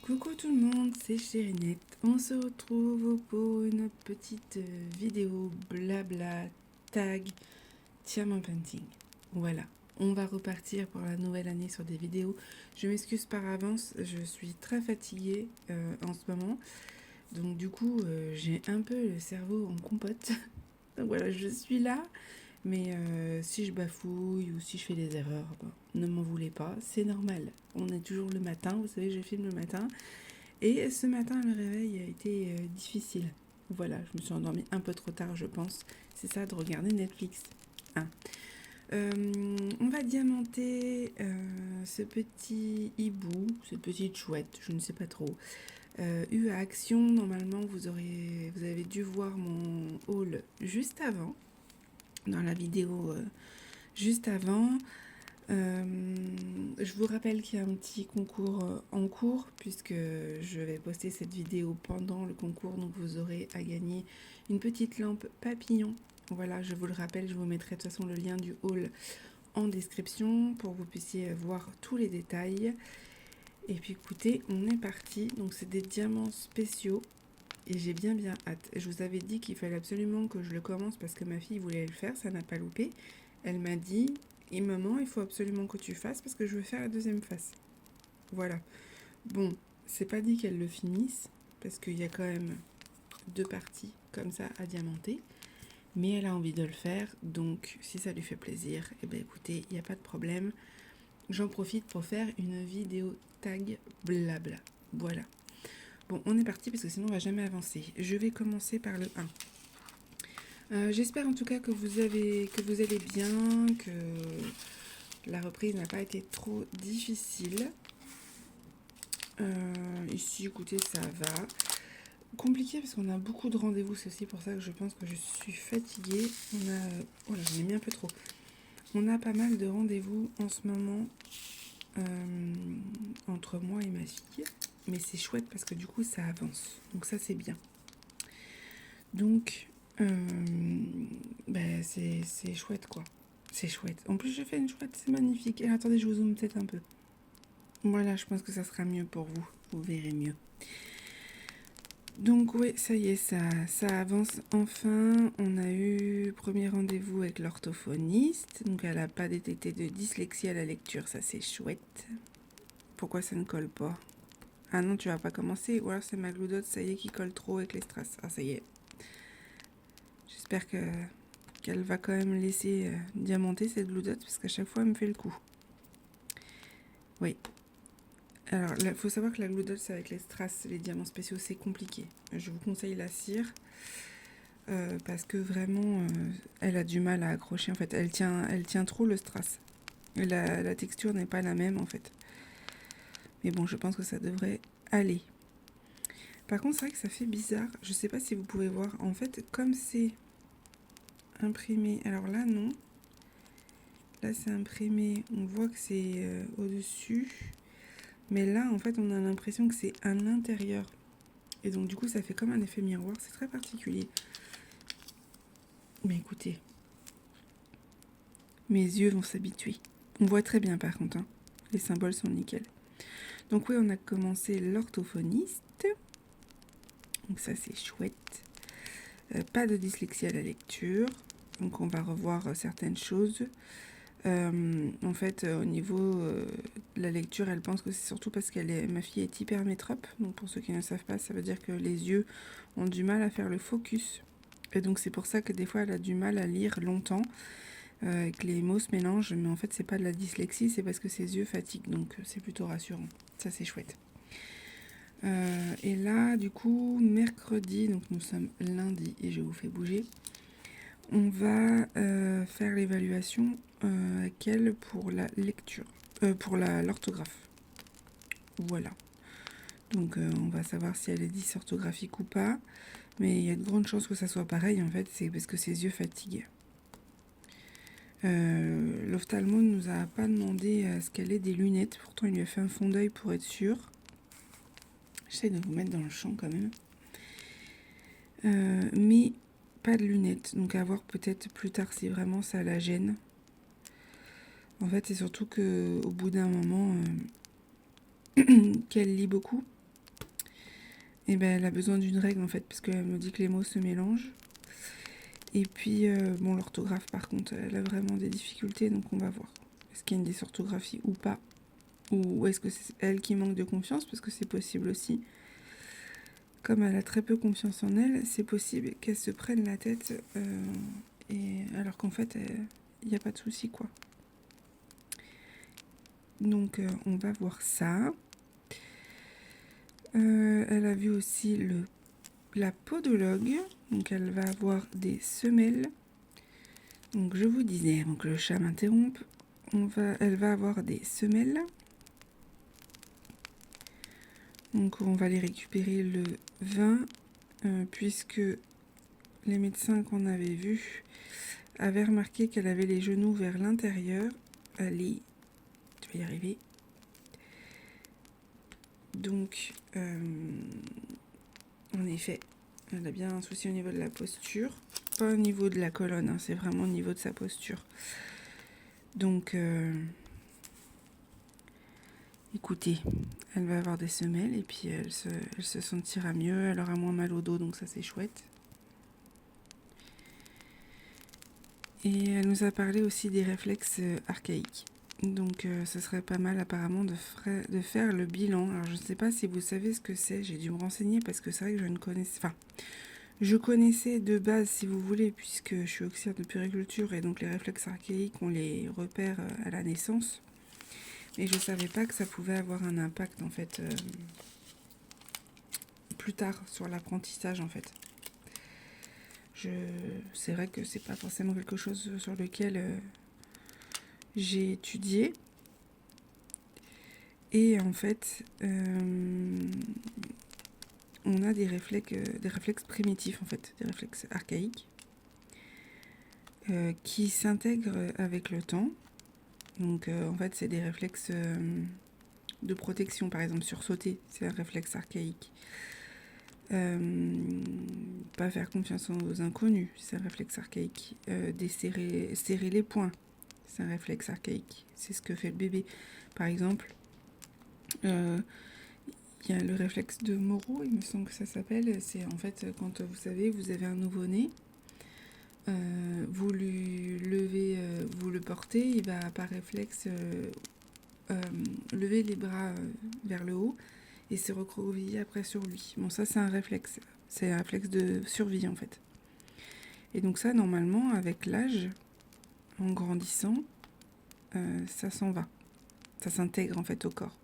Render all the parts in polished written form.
Coucou tout le monde, c'est Chérinette. On se retrouve pour une petite vidéo blabla tag Diamant Painting. Voilà, on va repartir pour la nouvelle année sur des vidéos. Je m'excuse par avance, je suis très fatiguée en ce moment. Donc du coup, j'ai un peu le cerveau en compote. Donc voilà, je suis là. Mais si je bafouille ou si je fais des erreurs, bon, ne m'en voulez pas, c'est normal. On est toujours le matin, vous savez, je filme le matin. Et ce matin, le réveil a été difficile. Voilà, je me suis endormie un peu trop tard, je pense. C'est ça de regarder Netflix. Hein. On va diamanter ce petit hibou, cette petite chouette, je ne sais pas trop. Eu à Action, normalement, vous avez dû voir mon haul juste avant, dans la vidéo juste avant. Je vous rappelle qu'il y a un petit concours en cours puisque je vais poster cette vidéo pendant le concours, donc vous aurez à gagner une petite lampe papillon. Voilà, je vous le rappelle, je vous mettrai de toute façon le lien du haul en description pour que vous puissiez voir tous les détails. Et puis écoutez, on est parti. Donc c'est des diamants spéciaux et j'ai bien hâte. Je vous avais dit qu'il fallait absolument que je le commence parce que ma fille voulait le faire, ça n'a pas loupé. Elle m'a dit: et maman, il faut absolument que tu fasses parce que je veux faire la deuxième face. Voilà. Bon, c'est pas dit qu'elle le finisse parce qu'il y a quand même 2 parties comme ça à diamanter. Mais elle a envie de le faire, donc si ça lui fait plaisir, eh bien écoutez, il n'y a pas de problème. J'en profite pour faire une vidéo tag blabla. Voilà. Bon, on est parti parce que sinon on va jamais avancer. Je vais commencer par le 1. J'espère en tout cas que vous allez bien, que la reprise n'a pas été trop difficile. Ici, écoutez, ça va. Compliqué parce qu'on a beaucoup de rendez-vous, c'est aussi pour ça que je pense que je suis fatiguée. Oh là, j'en ai mis un peu trop. On a pas mal de rendez-vous en ce moment entre moi et ma fille. Mais c'est chouette parce que du coup, ça avance. Donc ça, c'est bien. Donc, c'est chouette, quoi. C'est chouette. En plus, j'ai fait une chouette, c'est magnifique. Et attendez, je vous zoome peut-être un peu. Voilà, je pense que ça sera mieux pour vous. Vous verrez mieux. Donc oui, ça y est, ça avance enfin. On a eu premier rendez-vous avec l'orthophoniste. Donc elle n'a pas détecté de dyslexie à la lecture, ça c'est chouette. Pourquoi ça ne colle pas? Ah non, tu vas pas commencer. Ou alors c'est ma gloudote, ça y est, qui colle trop avec les strass. Ah ça y est. J'espère qu'elle va quand même laisser diamanter cette gloudote parce qu'à chaque fois elle me fait le coup. Oui. Alors, il faut savoir que la glue dots avec les strass, les diamants spéciaux, c'est compliqué. Je vous conseille la cire parce que vraiment, elle a du mal à accrocher. En fait, elle tient trop le strass. La texture n'est pas la même en fait. Mais bon, je pense que ça devrait aller. Par contre, c'est vrai que ça fait bizarre. Je sais pas si vous pouvez voir. En fait, comme c'est imprimé. Alors là, non. Là, c'est imprimé. On voit que c'est au-dessus. Mais là, en fait, on a l'impression que c'est à l'intérieur. Et donc, du coup, ça fait comme un effet miroir. C'est très particulier. Mais écoutez, mes yeux vont s'habituer. On voit très bien, par contre. Hein. Les symboles sont nickel. Donc oui, on a commencé l'orthophoniste. Donc ça, c'est chouette. Pas de dyslexie à la lecture. Donc on va revoir certaines choses. En fait, au niveau de la lecture, elle pense que c'est surtout parce ma fille est hypermétrope. Donc pour ceux qui ne savent pas, ça veut dire que les yeux ont du mal à faire le focus. Et donc c'est pour ça que des fois, elle a du mal à lire longtemps. Que les mots se mélangent, mais en fait, c'est pas de la dyslexie, c'est parce que ses yeux fatiguent. Donc c'est plutôt rassurant. Ça, c'est chouette. Et là, du coup, mercredi, donc nous sommes lundi et je vous fais bouger. On va faire l'évaluation avec elle pour la lecture, pour l'orthographe. Voilà. Donc on va savoir si elle est dysorthographique ou pas. Mais il y a de grandes chances que ça soit pareil, en fait, c'est parce que ses yeux fatiguent. L'ophtalmo ne nous a pas demandé à ce qu'elle ait des lunettes. Pourtant, il lui a fait un fond d'œil pour être sûr. J'essaie de vous mettre dans le champ quand même. Mais pas de lunettes. Donc à voir peut-être plus tard si vraiment ça la gêne. En fait, c'est surtout qu'au bout d'un moment, qu'elle lit beaucoup. et ben elle a besoin d'une règle en fait, parce qu'elle me dit que les mots se mélangent. Et puis, bon, l'orthographe par contre, elle a vraiment des difficultés, donc on va voir. Est-ce qu'il y a une dysorthographie ou pas? Ou est-ce que c'est elle qui manque de confiance? Parce que c'est possible aussi. Comme elle a très peu confiance en elle, c'est possible qu'elle se prenne la tête, et alors qu'en fait, il n'y a pas de souci, quoi. Donc, on va voir ça. Elle a vu aussi la podologue. Donc, elle va avoir des semelles. Donc, je vous disais, avant que le chat m'interrompe, elle va avoir des semelles. Donc, on va les récupérer le 20, puisque les médecins qu'on avait vus avaient remarqué qu'elle avait les genoux vers l'intérieur. Allez, je vais y arriver. Donc, en effet, elle a bien un souci au niveau de la posture. Pas au niveau de la colonne, hein, c'est vraiment au niveau de sa posture. Donc, écoutez, elle va avoir des semelles et puis elle se sentira mieux. Elle aura moins mal au dos, donc ça c'est chouette. Et elle nous a parlé aussi des réflexes archaïques. Donc ce serait pas mal apparemment de faire le bilan. Alors je ne sais pas si vous savez ce que c'est, j'ai dû me renseigner parce que c'est vrai que je ne connaissais... Enfin, je connaissais de base si vous voulez, puisque je suis auxiliaire de puériculture et donc les réflexes archaïques, on les repère à la naissance. Mais je ne savais pas que ça pouvait avoir un impact en fait plus tard sur l'apprentissage en fait. C'est vrai que c'est pas forcément quelque chose sur lequel j'ai étudié. Et en fait, on a des réflexes primitifs, en fait, des réflexes archaïques, qui s'intègrent avec le temps. Donc, en fait, c'est des réflexes de protection, par exemple, sursauter, c'est un réflexe archaïque. Pas faire confiance aux inconnus, c'est un réflexe archaïque. Serrer les poings, c'est un réflexe archaïque. C'est ce que fait le bébé. Par exemple, il y a le réflexe de Moro, il me semble que ça s'appelle. C'est en fait quand vous savez, vous avez un nouveau-né, vous lui levez, vous le portez, il va par réflexe lever les bras vers le haut et se recroqueviller après sur lui. Bon, ça c'est un réflexe. C'est un réflexe de survie en fait. Et donc ça, normalement, avec l'âge, en grandissant, ça s'en va. Ça s'intègre en fait au corps.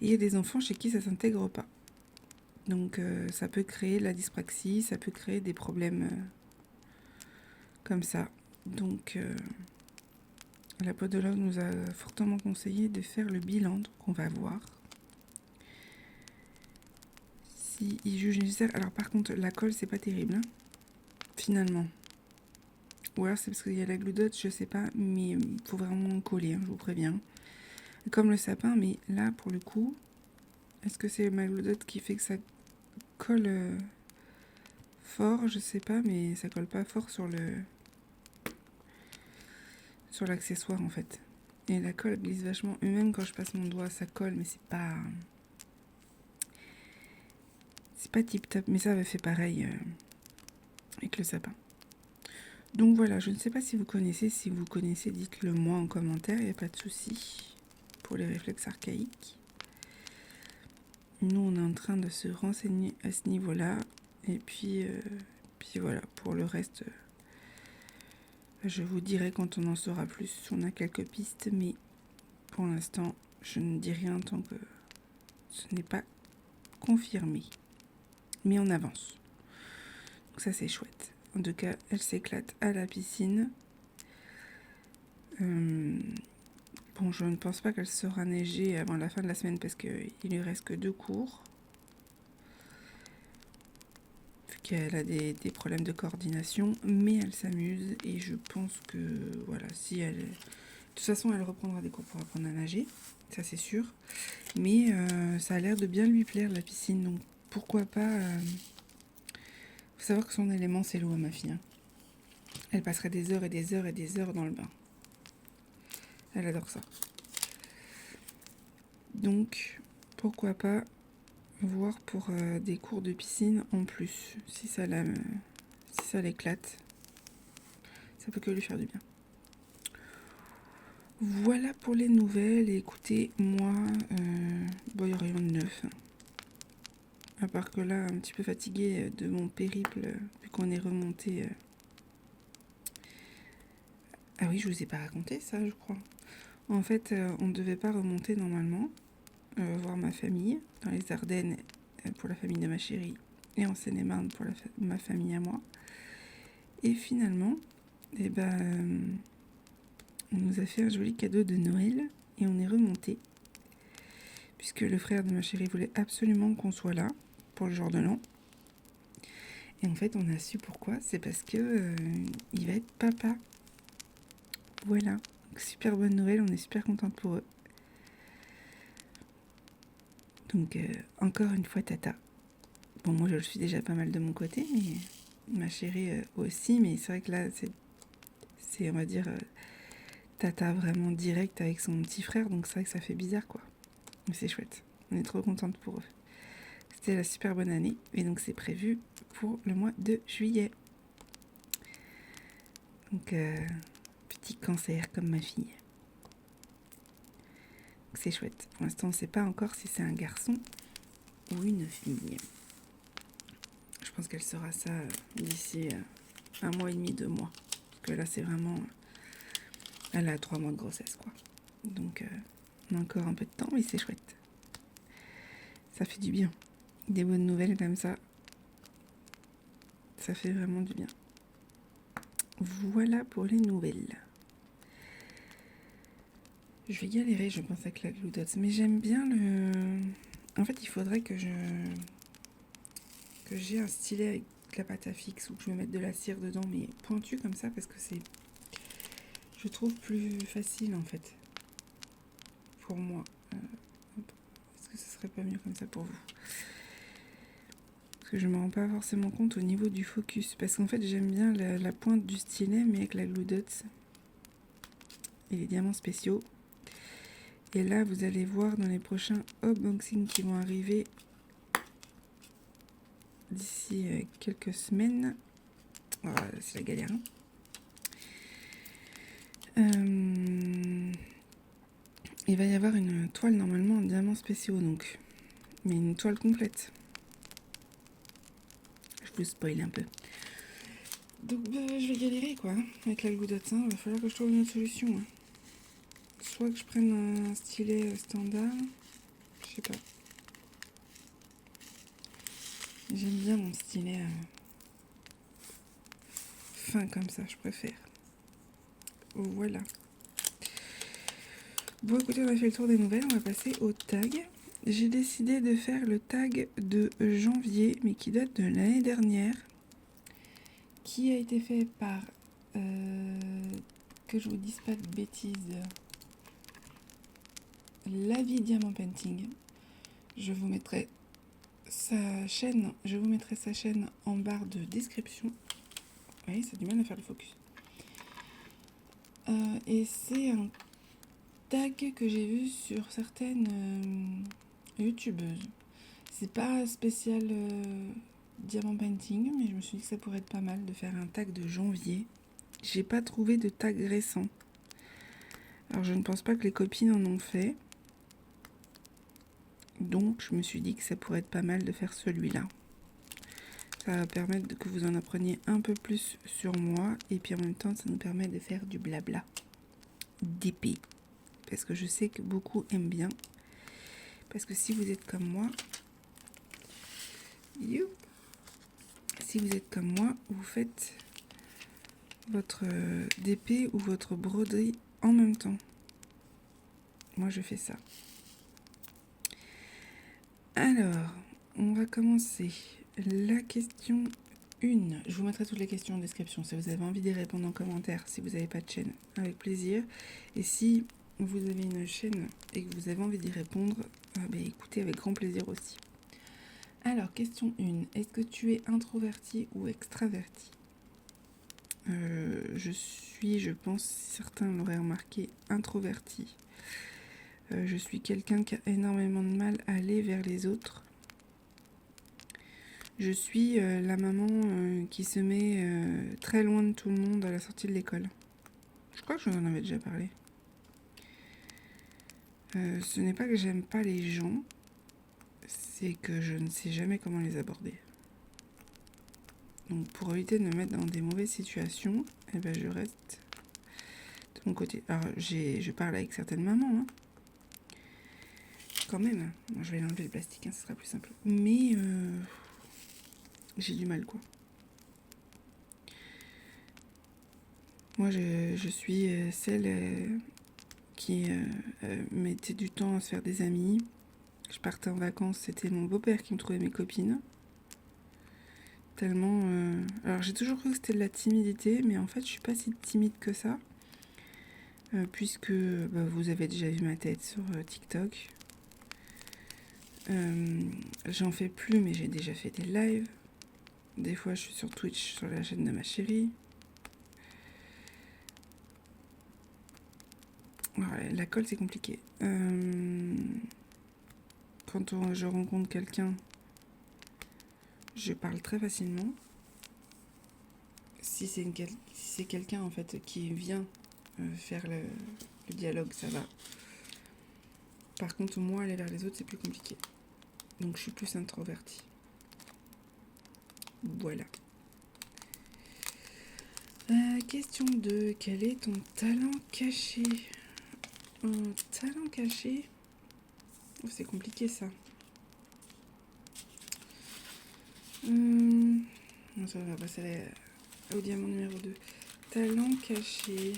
Et il y a des enfants chez qui ça s'intègre pas. Donc ça peut créer la dyspraxie, ça peut créer des problèmes comme ça. Donc la podologue nous a fortement conseillé de faire le bilan, donc on va voir. S'il juge nécessaire. Alors par contre, la colle, c'est pas terrible, hein, finalement. Ou alors c'est parce qu'il y a la gludote, je sais pas, mais il faut vraiment coller, hein, je vous préviens. Comme le sapin, mais là, pour le coup, est-ce que c'est ma gludote qui fait que ça colle fort? Je sais pas, mais ça colle pas fort sur l'accessoire en fait. Et la colle glisse vachement. Et même quand je passe mon doigt, ça colle, mais c'est pas tip top. Mais ça avait fait pareil avec le sapin. Donc voilà, je ne sais pas si vous connaissez. Si vous connaissez, dites-le moi en commentaire. Il n'y a pas de souci pour les réflexes archaïques. Nous, on est en train de se renseigner à ce niveau-là. Et puis voilà, pour le reste, je vous dirai quand on en saura plus. On a quelques pistes, mais pour l'instant, je ne dis rien tant que ce n'est pas confirmé. Mais on avance. Donc ça, c'est chouette. En tout cas, elle s'éclate à la piscine. Bon, je ne pense pas qu'elle sera neigée avant la fin de la semaine parce qu'il lui reste que 2 cours. Vu qu'elle a des problèmes de coordination, mais elle s'amuse et je pense que, voilà, si elle... De toute façon, elle reprendra des cours pour apprendre à nager, ça c'est sûr. Mais ça a l'air de bien lui plaire, la piscine, donc pourquoi pas... Faut savoir que son élément, c'est l'eau à ma fille, hein. Elle passerait des heures et des heures et des heures dans le bain. Elle adore ça. Donc, pourquoi pas voir pour des cours de piscine en plus, si ça l'éclate, ça peut que lui faire du bien. Voilà pour les nouvelles. Et écoutez, moi, il n'y a rien de neuf. À part que là, un petit peu fatiguée de mon périple, vu qu'on est remonté. Ah oui, je vous ai pas raconté ça, je crois. En fait, on ne devait pas remonter normalement, voir ma famille dans les Ardennes pour la famille de ma chérie et en Seine-et-Marne pour ma famille à moi. Et finalement, eh ben, on nous a fait un joli cadeau de Noël et on est remonté. Puisque le frère de ma chérie voulait absolument qu'on soit là pour le jour de l'an. Et en fait, on a su pourquoi. C'est parce que il va être papa. Voilà. Donc, super bonne nouvelle. On est super contente pour eux. Donc, encore une fois, tata. Bon, moi, je le suis déjà pas mal de mon côté, mais ma chérie aussi. Mais c'est vrai que là, c'est on va dire, tata vraiment direct avec son petit frère. Donc, c'est vrai que ça fait bizarre, quoi. Mais c'est chouette. On est trop contente pour eux. C'était la super bonne année. Et donc, c'est prévu pour le mois de juillet. Donc, petit cancer comme ma fille. C'est chouette. Pour l'instant, on ne sait pas encore si c'est un garçon ou une fille. Je pense qu'elle saura ça d'ici 1 mois et demi, 2 mois. Parce que là, c'est vraiment... Elle a 3 mois de grossesse, quoi. Donc, on a encore un peu de temps, mais c'est chouette. Ça fait du bien. Des bonnes nouvelles comme ça. Ça fait vraiment du bien. Voilà pour les nouvelles. Je vais galérer, je pense, avec la Glue Dots. Mais j'aime bien le... En fait, il faudrait que j'ai un stylet avec de la pâte à fixe ou que je me mette de la cire dedans, mais pointu comme ça, parce que c'est... Je trouve plus facile, en fait. Pour moi. Est-ce que ce serait pas mieux comme ça pour vous? Parce que je me rends pas forcément compte au niveau du focus. Parce qu'en fait, j'aime bien la pointe du stylet, mais avec la Glue Dots et les diamants spéciaux. Et là, vous allez voir dans les prochains unboxings qui vont arriver d'ici quelques semaines. Oh, c'est la galère. Il va y avoir une toile normalement en diamants spéciaux, donc. Mais une toile complète. Je vous spoil un peu. Donc je vais galérer quoi, avec la Glue Dots. Il va falloir que je trouve une autre solution. Hein. Soit que je prenne un stylet standard. Je sais pas. J'aime bien mon stylet fin comme ça, je préfère. Voilà. Bon écoutez, on a fait le tour des nouvelles, on va passer au tag. J'ai décidé de faire le tag de janvier, mais qui date de l'année dernière. Qui a été fait par... que je vous dise pas de bêtises. La vie Diamant Painting. Je vous mettrai sa chaîne en barre de description. Oui, ça a du mal à faire le focus. Et c'est un tag que j'ai vu sur certaines youtubeuses. C'est pas spécial Diamant Painting, mais je me suis dit que ça pourrait être pas mal de faire un tag de janvier. J'ai pas trouvé de tag récent. Alors je ne pense pas que les copines en ont fait. Donc je me suis dit que ça pourrait être pas mal de faire celui-là. Ça va permettre que vous en appreniez un peu plus sur moi. Et puis en même temps, ça nous permet de faire du blabla. D'épée. Parce que je sais que beaucoup aiment bien. Parce que si vous êtes comme moi... Si vous êtes comme moi, vous faites votre DP ou votre broderie en même temps. Moi, je fais ça. Alors, on va commencer. La question 1. Je vous mettrai toutes les questions en description si vous avez envie d'y répondre en commentaire, si vous n'avez pas de chaîne, avec plaisir. Et si vous avez une chaîne et que vous avez envie d'y répondre, écoutez avec grand plaisir aussi. Alors, question 1. Est-ce que tu es introverti ou extraverti ? Je suis, je pense, certains l'auraient remarqué, introverti. Je suis quelqu'un qui a énormément de mal à aller vers les autres. Je suis la maman qui se met très loin de tout le monde à la sortie de l'école. Je crois que je vous en avais déjà parlé. Ce n'est pas que j'aime pas les gens, c'est que je ne sais jamais comment les aborder. Donc pour éviter de me mettre dans des mauvaises situations, eh ben je reste de mon côté. Alors je parle avec certaines mamans, hein. Quand même. Bon, je vais enlever le plastique, hein, ce sera plus simple. Mais j'ai du mal, quoi. Moi, je suis celle qui mettait du temps à se faire des amis. Je partais en vacances, c'était mon beau-père qui me trouvait mes copines. Tellement... Alors, j'ai toujours cru que c'était de la timidité, mais en fait, je suis pas si timide que ça. Puisque vous avez déjà vu ma tête sur TikTok. J'en fais plus, mais j'ai déjà fait des lives. Des fois, je suis sur Twitch, sur la chaîne de ma chérie. Ouais, la colle, c'est compliqué. Quand je rencontre quelqu'un, je parle très facilement. Si c'est quelqu'un en fait qui vient faire le dialogue, ça va. Par contre, moi, aller vers les autres, c'est plus compliqué. Donc, je suis plus introvertie. Voilà. Question 2. Quel est ton talent caché? Un talent caché? Oh, c'est compliqué, ça. Ça va passer au diamant numéro 2. Talent caché.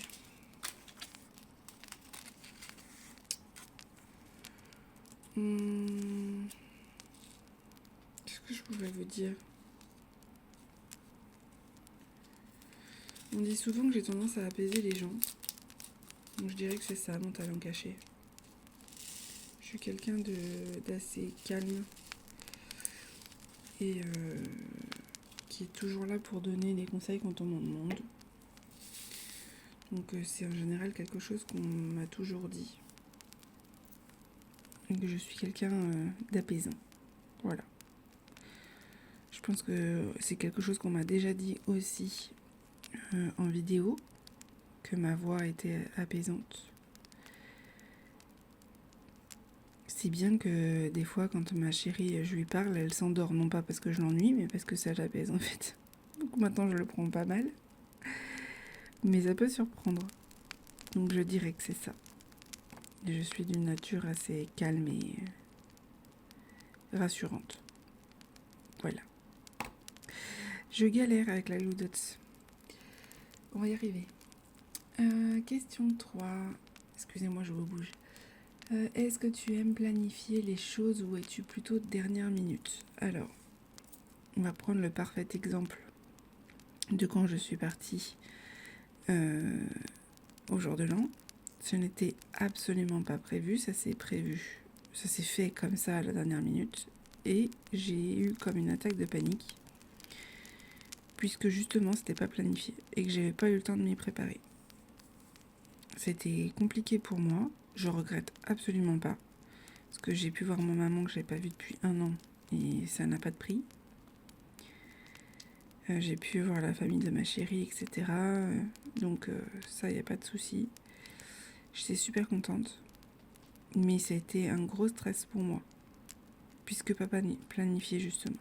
Qu'est-ce que je pouvais vous dire? On dit souvent que j'ai tendance à apaiser les gens. Donc je dirais que c'est ça mon talent caché. Je suis quelqu'un d'assez calme et qui est toujours là pour donner des conseils quand on m'en demande. Donc c'est en général quelque chose qu'on m'a toujours dit. Et que je suis quelqu'un d'apaisant. Voilà. Je pense que c'est quelque chose qu'on m'a déjà dit aussi en vidéo, que ma voix était apaisante. Si bien que des fois, quand ma chérie, je lui parle, elle s'endort, non pas parce que je l'ennuie, mais parce que ça l'apaise en fait. Donc maintenant, je le prends pas mal. Mais ça peut surprendre. Donc je dirais que c'est ça. Je suis d'une nature assez calme et rassurante. Voilà. Je galère avec la loudote. On va y arriver. Question 3. Excusez-moi, je vous bouge. Est-ce que tu aimes planifier les choses ou es-tu plutôt de dernière minute? Alors, on va prendre le parfait exemple de quand je suis partie au jour de l'an. Ce n'était absolument pas prévu, ça s'est prévu. Ça s'est fait comme ça à la dernière minute. Et j'ai eu comme une attaque de panique. Puisque justement, c'était pas planifié. Et que j'avais pas eu le temps de m'y préparer. C'était compliqué pour moi. Je regrette absolument pas. Parce que j'ai pu voir ma maman que j'avais pas vue depuis 1 an. Et ça n'a pas de prix. J'ai pu voir la famille de ma chérie, etc. Donc ça, il n'y a pas de souci. J'étais super contente. Mais ça a été un gros stress pour moi. Puisque pas planifié justement.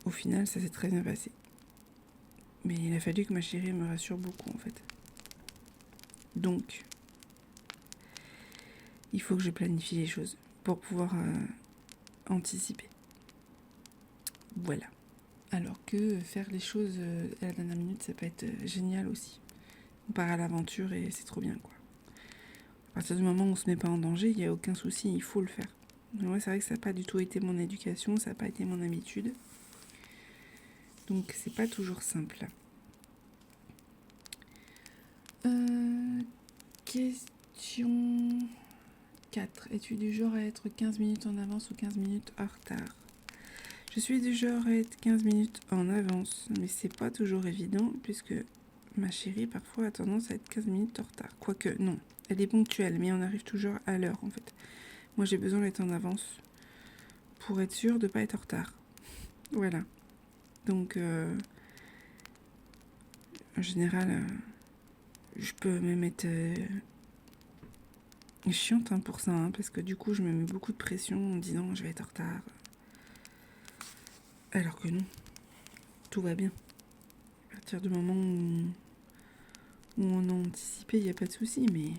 Au final, ça s'est très bien passé. Mais il a fallu que ma chérie me rassure beaucoup en fait. Donc, il faut que je planifie les choses pour pouvoir anticiper. Voilà. Alors que faire les choses à la dernière minute, ça peut être génial aussi. On part à l'aventure et c'est trop bien, quoi. À partir du moment où on se met pas en danger, il n'y a aucun souci, il faut le faire. Moi, c'est vrai que ça n'a pas du tout été mon éducation, ça n'a pas été mon habitude. Donc, c'est pas toujours simple. Question 4. Es-tu du genre à être 15 minutes en avance ou 15 minutes en retard? Je suis du genre à être 15 minutes en avance, mais c'est pas toujours évident puisque ma chérie parfois a tendance à être 15 minutes en retard. Quoique, non, elle est ponctuelle, mais on arrive toujours à l'heure en fait. Moi j'ai besoin d'être en avance pour être sûr de ne pas être en retard. Voilà. Donc, en général, je peux même être chiante pour ça, parce que du coup, je me mets beaucoup de pression en disant je vais être en retard. Alors que non, tout va bien. À partir du moment où on a anticipé, il n'y a pas de souci, mais...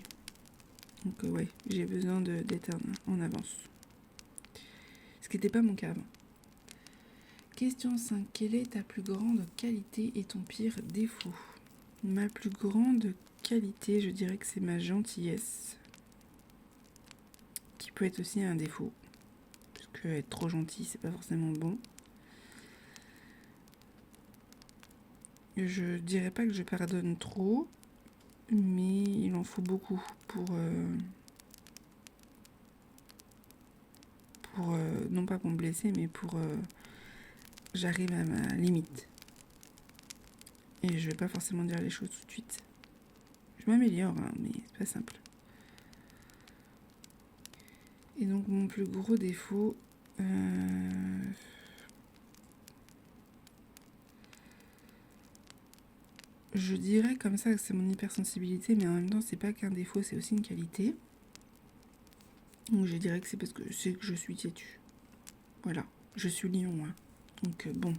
Donc ouais, j'ai besoin d'être en avance. Ce qui n'était pas mon cas avant. Question 5. Quelle est ta plus grande qualité et ton pire défaut? Ma plus grande qualité, je dirais que c'est ma gentillesse. Qui peut être aussi un défaut. Parce que être trop gentil, c'est pas forcément bon. Je dirais pas que je pardonne trop, mais il en faut beaucoup pour non pas pour me blesser, mais pour j'arrive à ma limite. Et je vais pas forcément dire les choses tout de suite. Je m'améliore, mais c'est pas simple. Et donc mon plus gros défaut, je dirais comme ça que c'est mon hypersensibilité, mais en même temps c'est pas qu'un défaut, c'est aussi une qualité. Donc je dirais que c'est parce que c'est que je suis têtue. Voilà, je suis lion, hein. Donc bon.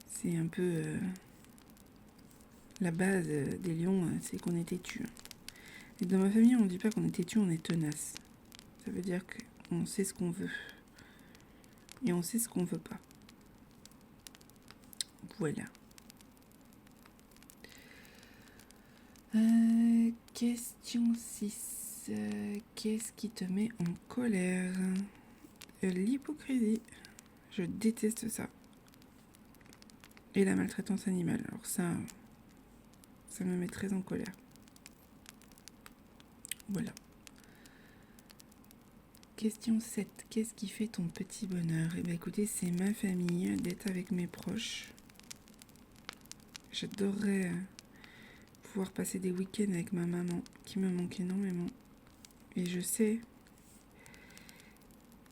C'est un peu la base des lions, c'est qu'on est têtu. Et dans ma famille, on dit pas qu'on est têtu, on est tenace. Ça veut dire qu'on sait ce qu'on veut. Et on sait ce qu'on veut pas. Voilà. Question 6. Qu'est-ce qui te met en colère? L'hypocrisie. Je déteste ça. Et la maltraitance animale. Alors ça me met très en colère. Voilà. Question 7. Qu'est-ce qui fait ton petit bonheur? Eh bien écoutez, c'est ma famille, d'être avec mes proches. J'adorerais pouvoir passer des week-ends avec ma maman, qui me manque énormément. Et je sais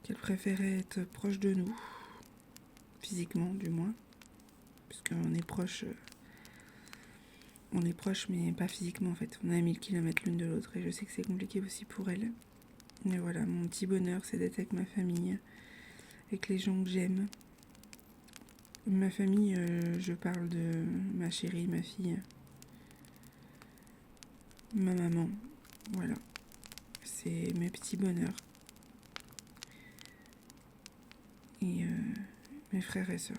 qu'elle préférait être proche de nous, physiquement du moins, puisqu'on est proches, mais pas physiquement en fait. On est à 1000 km l'une de l'autre et je sais que c'est compliqué aussi pour elle. Mais voilà, mon petit bonheur, c'est d'être avec ma famille, avec les gens que j'aime. Ma famille, je parle de ma chérie, ma fille, ma maman. Voilà, c'est mes petits bonheurs. Et mes frères et sœurs.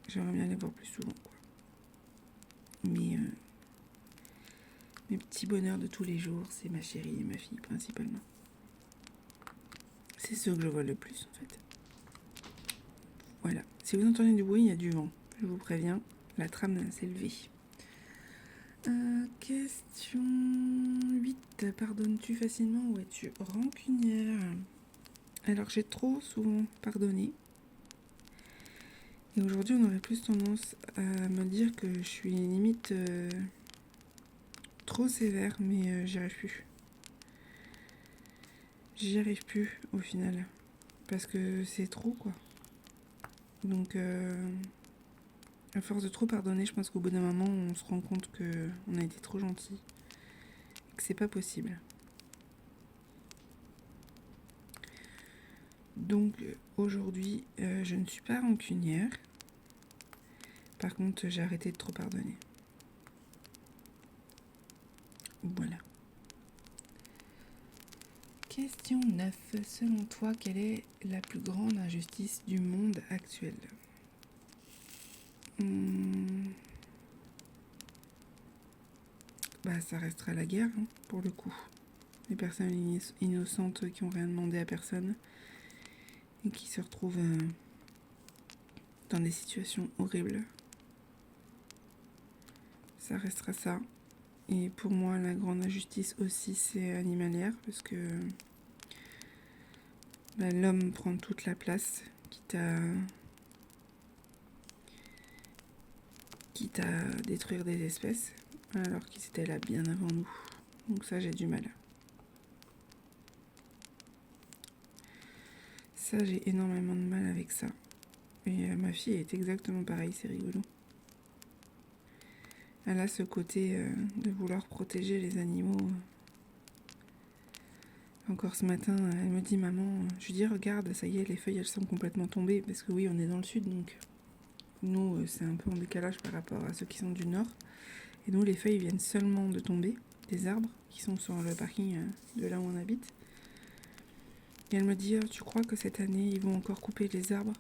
J'aimerais bien les voir plus souvent, quoi. Mais mes petits bonheurs de tous les jours, c'est ma chérie et ma fille, principalement. C'est ceux que je vois le plus, en fait. Voilà. Si vous entendez du bruit, il y a du vent. Je vous préviens, la trame s'est levée. Question 8. Pardonnes-tu facilement ou es-tu rancunière? Alors, j'ai trop souvent pardonné. Et aujourd'hui, on aurait plus tendance à me dire que je suis limite trop sévère, mais j'y arrive plus. J'y arrive plus au final. Parce que c'est trop, quoi. Donc, à force de trop pardonner, je pense qu'au bout d'un moment, on se rend compte qu'on a été trop gentil. Et que c'est pas possible. Donc, aujourd'hui, je ne suis pas rancunière. Par contre, j'ai arrêté de trop pardonner. Voilà. Question 9. Selon toi, quelle est la plus grande injustice du monde actuel? Ça restera la guerre, pour le coup. Les personnes innocentes qui n'ont rien demandé à personne et qui se retrouvent dans des situations horribles. Ça restera ça. Et pour moi, la grande injustice aussi, c'est animalière, parce que l'homme prend toute la place, quitte à détruire des espèces, alors qu'ils étaient là bien avant nous. Donc ça, j'ai du mal. Ça, j'ai énormément de mal avec ça. Et ma fille est exactement pareille, c'est rigolo. Elle a ce côté de vouloir protéger les animaux. Encore ce matin, elle me dit, maman, je lui dis, regarde, ça y est, les feuilles, elles sont complètement tombées. Parce que oui, on est dans le sud, donc nous, c'est un peu en décalage par rapport à ceux qui sont du nord. Et nous, les feuilles viennent seulement de tomber des arbres qui sont sur le parking de là où on habite. Et elle me dit, oh, tu crois que cette année, ils vont encore couper les arbres?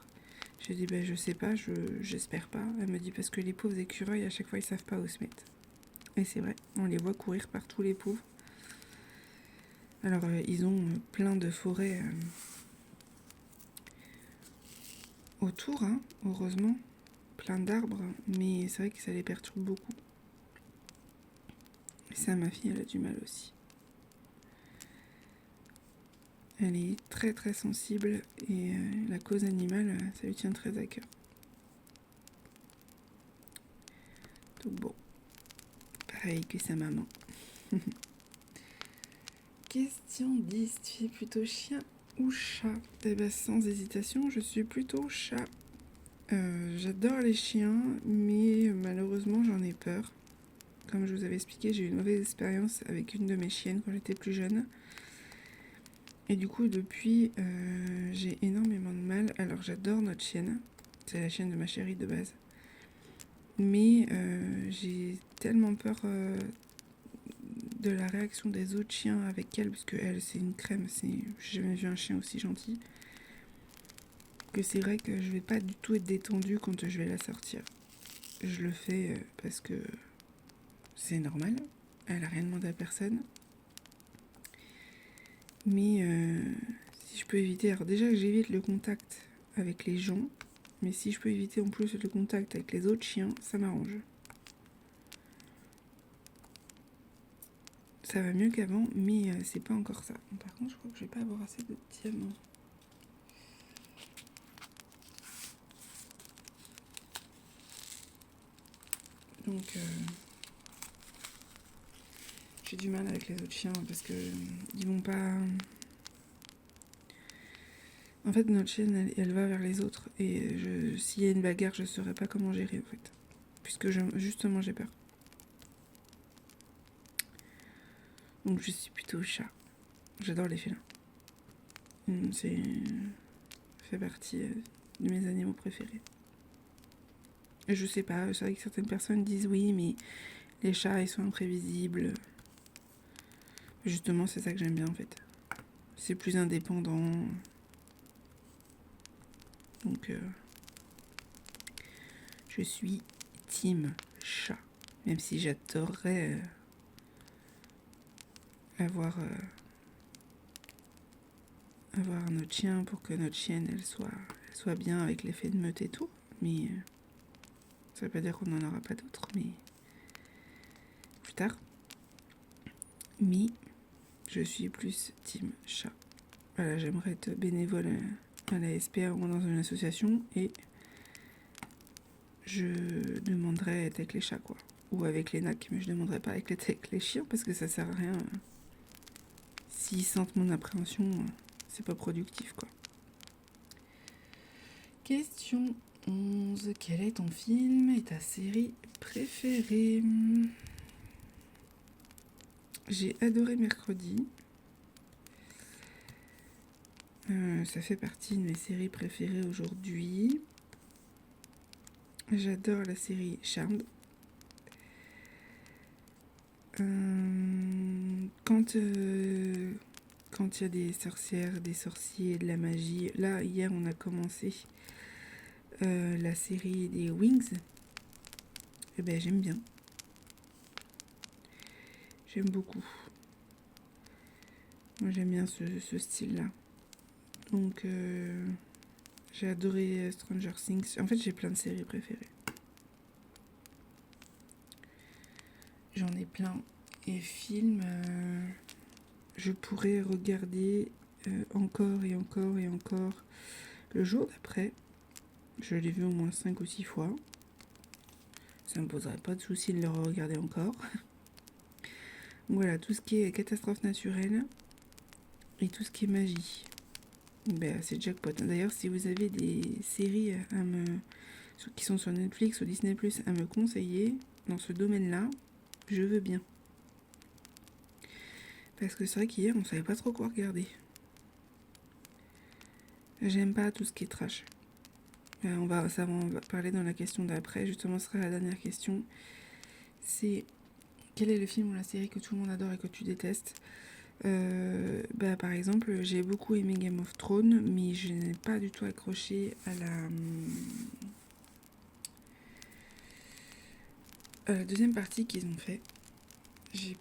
Je dis, ben, je sais pas, j'espère pas. Elle me dit, parce que les pauvres écureuils, à chaque fois, ils savent pas où se mettre. Et c'est vrai, on les voit courir partout, les pauvres. Alors, ils ont plein de forêts autour, hein, heureusement. Plein d'arbres, mais c'est vrai que ça les perturbe beaucoup. Et ça, ma fille, elle a du mal aussi. Elle est très très sensible et la cause animale, ça lui tient très à cœur. Donc bon, pareil que sa maman. Question 10, tu es plutôt chien ou chat? Eh ben, sans hésitation, je suis plutôt chat. J'adore les chiens, mais malheureusement j'en ai peur. Comme je vous avais expliqué, j'ai eu une mauvaise expérience avec une de mes chiennes quand j'étais plus jeune. Et du coup, depuis, j'ai énormément de mal. Alors j'adore notre chienne, c'est la chienne de ma chérie de base. Mais j'ai tellement peur de la réaction des autres chiens avec elle, parce que elle, c'est une crème, j'ai jamais vu un chien aussi gentil, que c'est vrai que je vais pas du tout être détendue quand je vais la sortir. Je le fais parce que c'est normal, elle a rien demandé à personne. Mais si je peux éviter, alors déjà que j'évite le contact avec les gens, mais si je peux éviter en plus le contact avec les autres chiens, ça m'arrange. Ça va mieux qu'avant, mais c'est pas encore ça. Par contre, je crois que je vais pas avoir assez de diamants. Donc, j'ai du mal avec les autres chiens parce que ils vont pas. En fait, notre chienne, elle va vers les autres et s'il y a une bagarre, je saurais pas comment gérer en fait, puisque justement j'ai peur. Donc, je suis plutôt chat. J'adore les félins. C'est fait partie de mes animaux préférés. Et je sais pas, c'est vrai que certaines personnes disent oui, mais les chats ils sont imprévisibles. Justement, c'est ça que j'aime bien en fait. C'est plus indépendant. Donc, je suis team chat. Même si j'adorerais avoir un autre chien pour que notre chienne elle soit bien avec l'effet de meute et tout. Mais ça veut pas dire qu'on n'en aura pas d'autres, mais plus tard. Mais je suis plus team chat. Voilà, j'aimerais être bénévole à la SPA ou dans une association et je demanderais être avec les chats, quoi. Ou avec les nacs, mais je demanderais pas être avec les chiens parce que ça sert à rien. S'ils sentent mon appréhension, c'est pas productif, quoi. Question 11. Quel est ton film et ta série préférée? J'ai adoré Mercredi. Ça fait partie de mes séries préférées aujourd'hui. J'adore la série Charmed. Quand il y a des sorcières, des sorciers, de la magie. Là, hier, on a commencé la série des Wings. Eh ben, j'aime bien. J'aime beaucoup. Moi, j'aime bien ce style-là. Donc, j'ai adoré Stranger Things. En fait, j'ai plein de séries préférées. J'en ai plein. Et films, je pourrais regarder encore et encore et encore. Le jour d'après, je l'ai vu au moins 5 ou 6 fois. Ça me poserait pas de souci de le regarder encore. Voilà, tout ce qui est catastrophe naturelle et tout ce qui est magie. Ben, c'est jackpot. D'ailleurs, si vous avez des séries qui sont sur Netflix ou Disney+, à me conseiller dans ce domaine-là, je veux bien. Parce que c'est vrai qu'hier, on savait pas trop quoi regarder. J'aime pas tout ce qui est trash. On va parler dans la question d'après. Justement, ce sera la dernière question. C'est quel est le film ou la série que tout le monde adore et que tu détestes? Par exemple, j'ai beaucoup aimé Game of Thrones, mais je n'ai pas du tout accroché à la deuxième partie qu'ils ont fait. J'ai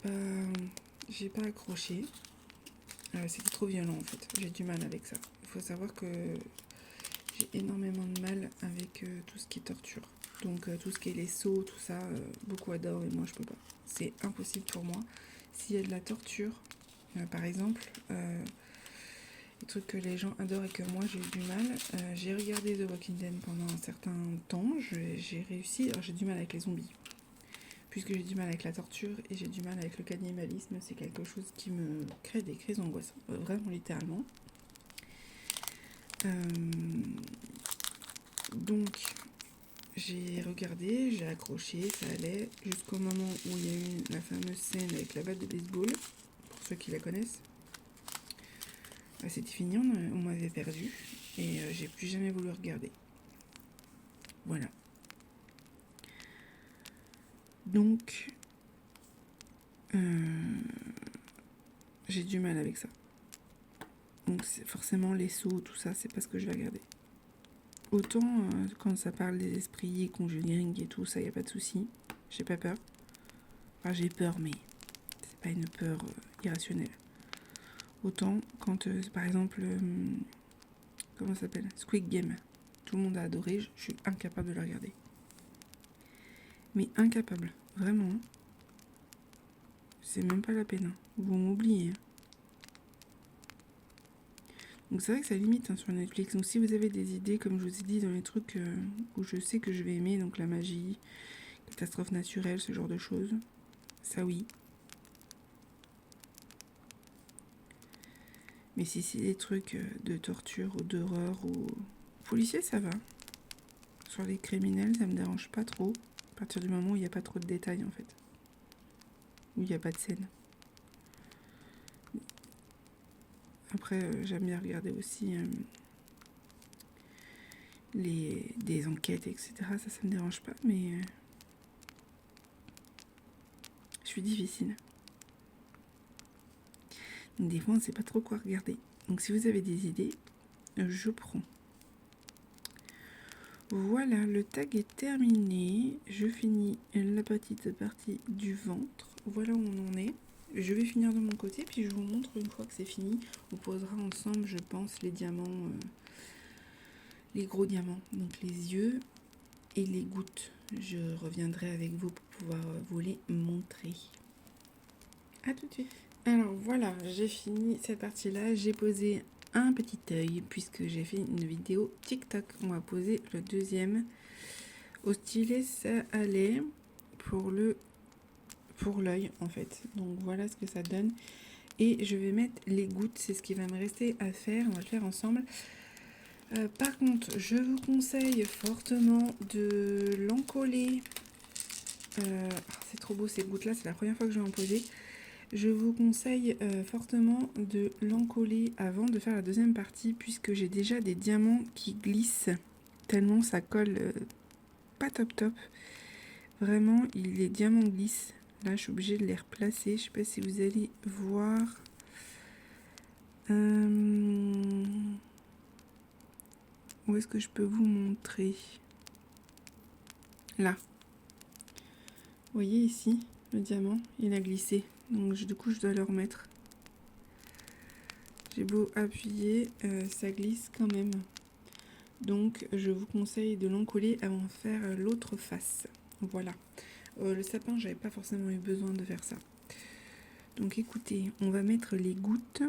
pas accroché. C'était trop violent en fait. J'ai du mal avec ça. Il faut savoir que j'ai énormément de mal avec tout ce qui est torture. Donc tout ce qui est les sauts, tout ça, beaucoup adorent et moi je peux pas. C'est impossible pour moi. S'il y a de la torture, par exemple, les trucs que les gens adorent et que moi j'ai eu du mal, j'ai regardé The Walking Dead pendant un certain temps, j'ai réussi. Alors j'ai du mal avec les zombies, puisque j'ai du mal avec la torture et j'ai du mal avec le cannibalisme. C'est quelque chose qui me crée des crises d'angoisse, vraiment littéralement. Donc j'ai regardé, j'ai accroché, ça allait, jusqu'au moment où il y a eu la fameuse scène avec la batte de baseball, pour ceux qui la connaissent. C'était fini, on m'avait perdu et j'ai plus jamais voulu regarder. Voilà. Donc j'ai du mal avec ça. Donc forcément les sauts, tout ça, c'est pas ce que je vais regarder. Autant quand ça parle des esprits, conjuring et tout, ça y a pas de souci. J'ai pas peur. Enfin j'ai peur, mais c'est pas une peur irrationnelle. Autant quand par exemple comment ça s'appelle, Squid Game, tout le monde a adoré, je suis incapable de le regarder. Mais incapable, vraiment. C'est même pas la peine, vous m'oubliez. Donc c'est vrai que ça limite sur Netflix. Donc si vous avez des idées, comme je vous ai dit, dans les trucs où je sais que je vais aimer, donc la magie, catastrophe naturelle, ce genre de choses, ça oui. Mais si c'est des trucs de torture ou d'horreur ou policier, ça va. Sur les criminels, ça me dérange pas trop. À partir du moment où il n'y a pas trop de détails en fait. Où il n'y a pas de scène. Après, j'aime bien regarder aussi des enquêtes, etc. Ça me dérange pas, mais je suis difficile. Donc des fois, on ne sait pas trop quoi regarder. Donc si vous avez des idées, je prends. Voilà, le tag est terminé. Je finis la petite partie du ventre. Voilà où on en est. Je vais finir de mon côté, puis je vous montre une fois que c'est fini. On posera ensemble, je pense, les diamants, les gros diamants. Donc les yeux et les gouttes. Je reviendrai avec vous pour pouvoir vous les montrer. A tout de suite. Alors voilà, j'ai fini cette partie-là. J'ai posé un petit œil puisque j'ai fait une vidéo TikTok. On va poser le deuxième. Au stylet, ça allait pour l'œil en fait. Donc voilà ce que ça donne. Et je vais mettre les gouttes, c'est ce qui va me rester à faire. On va le faire ensemble. Par contre, je vous conseille fortement de l'encoller. C'est trop beau ces gouttes-là, c'est la première fois que je vais en poser. Je vous conseille fortement de l'encoller avant de faire la deuxième partie puisque j'ai déjà des diamants qui glissent tellement ça colle pas top top. Vraiment, les diamants glissent. Là, je suis obligée de les replacer. Je sais pas si vous allez voir. Où est-ce que je peux vous montrer? Là. Vous voyez ici, le diamant, il a glissé. Donc du coup, je dois le remettre. J'ai beau appuyer, ça glisse quand même. Donc, je vous conseille de l'encoller avant de faire l'autre face. Voilà. Le sapin, j'avais pas forcément eu besoin de faire ça. Donc, écoutez, on va mettre les gouttes.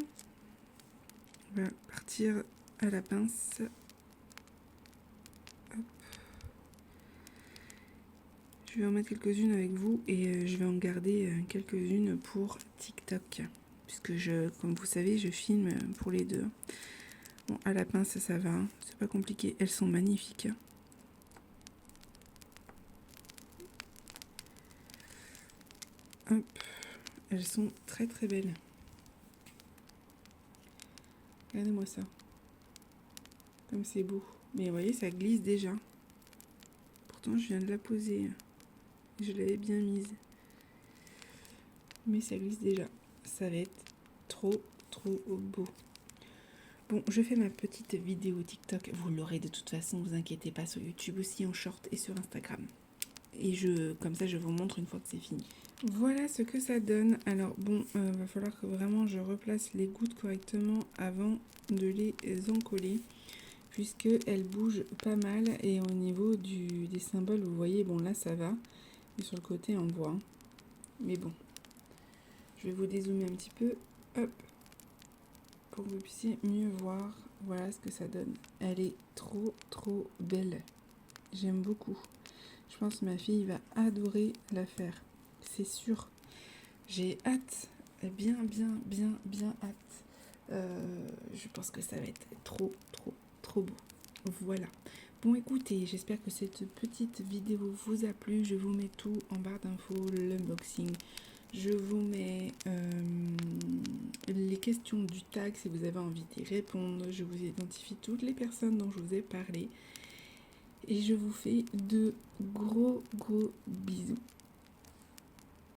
On va partir à la pince. Hop. Je vais en mettre quelques-unes avec vous et je vais en garder quelques-unes pour TikTok. Puisque comme vous savez, je filme pour les deux. Bon, à la pince, ça va, hein. C'est pas compliqué. Elles sont magnifiques. Hein. Hop. Elles sont très très belles. Regardez-moi ça. Comme c'est beau. Mais vous voyez, ça glisse déjà. Pourtant, je viens de la poser. Je l'avais bien mise. Mais ça glisse déjà. Ça va être trop beau. Bon, je fais ma petite vidéo TikTok. Vous l'aurez de toute façon, vous inquiétez pas, sur YouTube aussi, en short et sur Instagram. Et comme ça, je vous montre une fois que c'est fini. Voilà ce que ça donne. Alors bon, va falloir que vraiment je replace les gouttes correctement avant de les encoller, puisque elles bougent pas mal. Et au niveau des symboles, vous voyez, bon là ça va. Et sur le côté, on voit. Mais bon, je vais vous dézoomer un petit peu. Hop, pour que vous puissiez mieux voir. Voilà ce que ça donne. Elle est trop belle. J'aime beaucoup. Je pense que ma fille va adorer la faire. C'est sûr. J'ai hâte. Bien hâte. Je pense que ça va être trop beau. Voilà. Bon écoutez, j'espère que cette petite vidéo vous a plu. Je vous mets tout en barre d'infos, l'unboxing. Je vous mets les questions du tag si vous avez envie d'y répondre. Je vous identifie toutes les personnes dont je vous ai parlé. Et je vous fais de gros bisous.